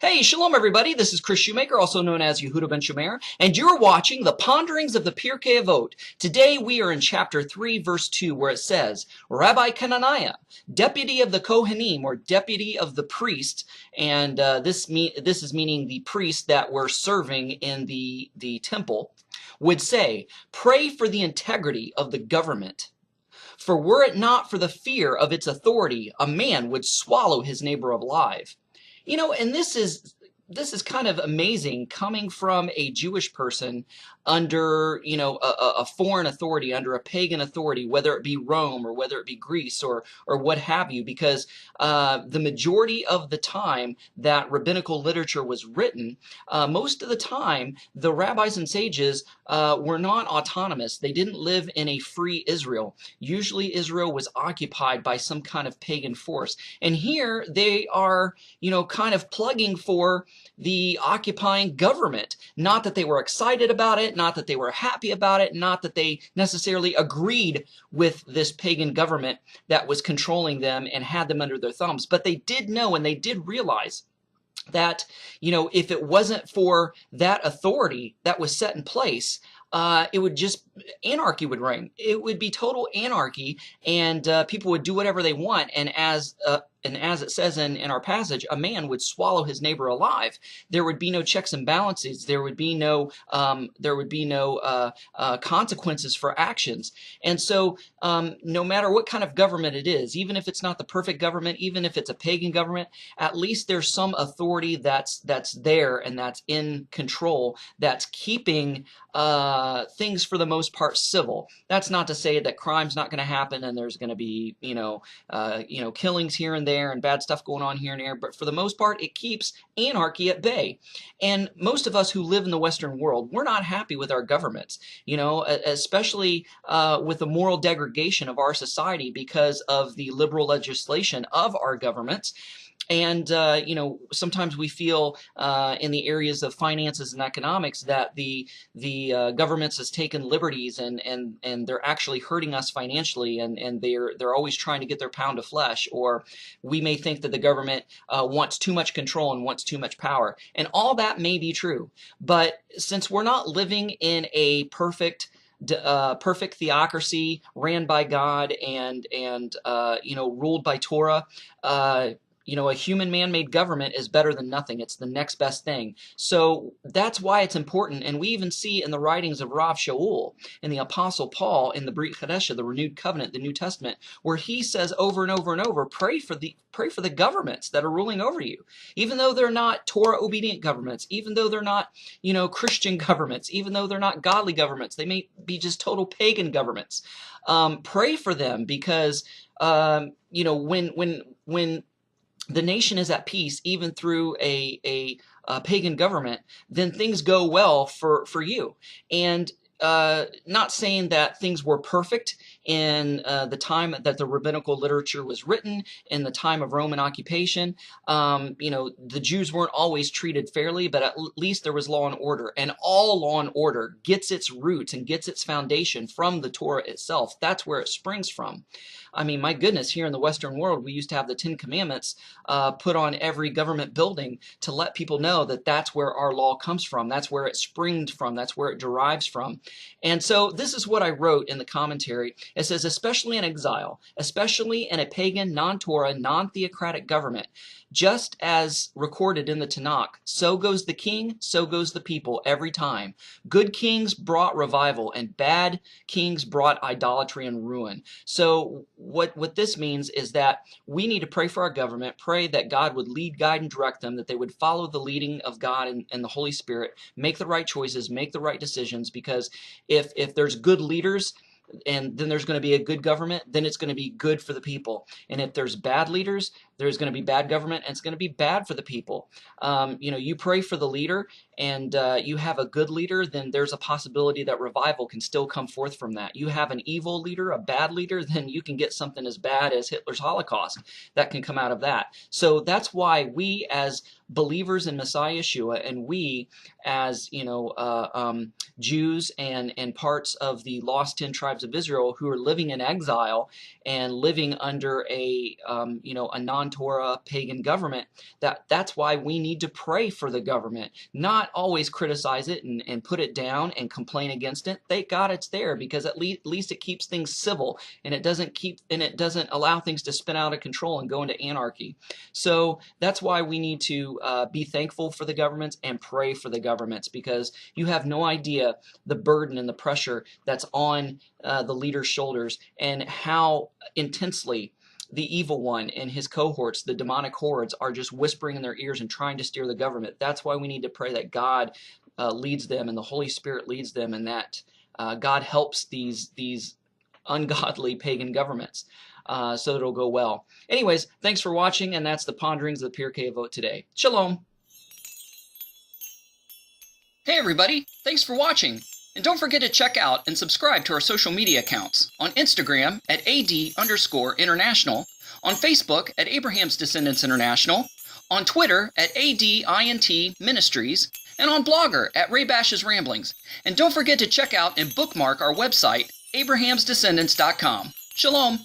Hey, shalom everybody, this is Chris Shoemaker, also known as Yehuda Ben Shomer, and you're watching the Ponderings of the Perkei Avot. Today we are in chapter 3, verse 2, where it says, Rabbi Kananiah, deputy of the Kohanim, or deputy of the priest, and this is meaning the priests that were serving in the temple, would say, pray for the integrity of the government. For were it not for the fear of its authority, a man would swallow his neighbor alive. You know, and this is kind of amazing coming from a Jewish person under, a foreign authority, under a pagan authority, whether it be Rome or whether it be Greece or what have you, because the majority of the time that rabbinical literature was written, most of the time the rabbis and sages were not autonomous. They didn't live in a free Israel. Usually Israel was occupied by some kind of pagan force. And here they are, kind of plugging for the occupying government. Not that they were excited about it, not that they were happy about it, not that they necessarily agreed with this pagan government that was controlling them and had them under their thumbs, but they did know and they did realize that, if it wasn't for that authority that was set in place, it would just, anarchy would reign. It would be total anarchy, and people would do whatever they want. And as it says in our passage, a man would swallow his neighbor alive. There would be no checks and balances. There would be no consequences for actions. And so, no matter what kind of government it is, even if it's not the perfect government, even if it's a pagan government, at least there's some authority that's there and that's in control, that's keeping things for the most part civil. That's not to say that crime's not going to happen and there's going to be killings here and there and bad stuff going on here and there, but for the most part it keeps anarchy at bay. And most of us who live in the Western world, we're not happy with our governments, especially with the moral degradation of our society because of the liberal legislation of our governments. And, sometimes we feel in the areas of finances and economics that the governments has taken liberties and they're actually hurting us financially, and they're always trying to get their pound of flesh. Or we may think that the government wants too much control and wants too much power. And all that may be true. But since we're not living in a perfect theocracy ran by God and ruled by Torah, a human man-made government is better than nothing. It's the next best thing. So that's why it's important. And we even see in the writings of Rav Shaul and the Apostle Paul in the Brit Chadesha, the Renewed Covenant, the New Testament, where he says over and over and over, pray for the governments that are ruling over you. Even though they're not Torah-obedient governments, even though they're not, Christian governments, even though they're not godly governments, they may be just total pagan governments. Pray for them because, when the nation is at peace, even through a pagan government, then things go well for you. And not saying that things were perfect in the time that the rabbinical literature was written, in the time of Roman occupation. The Jews weren't always treated fairly, but at least there was law and order. And all law and order gets its roots and gets its foundation from the Torah itself. That's where it springs from. I mean, my goodness, here in the Western world, we used to have the 10 Commandments put on every government building to let people know that that's where our law comes from. That's where it springs from. That's where it derives from. And so this is what I wrote in the commentary. It says, especially in exile, especially in a pagan, non-Torah, non-theocratic government, just as recorded in the Tanakh, so goes the king, so goes the people every time. Good kings brought revival, and bad kings brought idolatry and ruin. So what this means is that we need to pray for our government, pray that God would lead, guide, and direct them, that they would follow the leading of God and the Holy Spirit, make the right choices, make the right decisions, because if there's good leaders, and then there's going to be a good government, then it's going to be good for the people. And if there's bad leaders, there's going to be bad government, and it's going to be bad for the people. You pray for the leader, and you have a good leader, then there's a possibility that revival can still come forth from that. You have an evil leader, a bad leader, then you can get something as bad as Hitler's Holocaust that can come out of that. So that's why we as believers in Messiah Yeshua, and we as Jews and parts of the lost 10 tribes of Israel who are living in exile and living under a non-Torah pagan government, that's why we need to pray for the government, not always criticize it and put it down and complain against it. Thank God it's there, because at least it keeps things civil, and it doesn't allow things to spin out of control and go into anarchy. So that's why we need to be thankful for the governments and pray for the governments, because you have no idea the burden and the pressure that's on the leader's shoulders, and how intensely the evil one and his cohorts, the demonic hordes, are just whispering in their ears and trying to steer the government. That's why we need to pray that God leads them and the Holy Spirit leads them, and that God helps these ungodly pagan governments so that it'll go well. Anyways, thanks for watching, and that's the Ponderings of the Perkei Avot today. Shalom. Hey everybody, thanks for watching. And don't forget to check out and subscribe to our social media accounts on Instagram at AD_International, on Facebook at Abraham's Descendants International, on Twitter at ADINT Ministries, and on Blogger at Ray Bash's Ramblings. And don't forget to check out and bookmark our website, abrahamsdescendants.com. Shalom.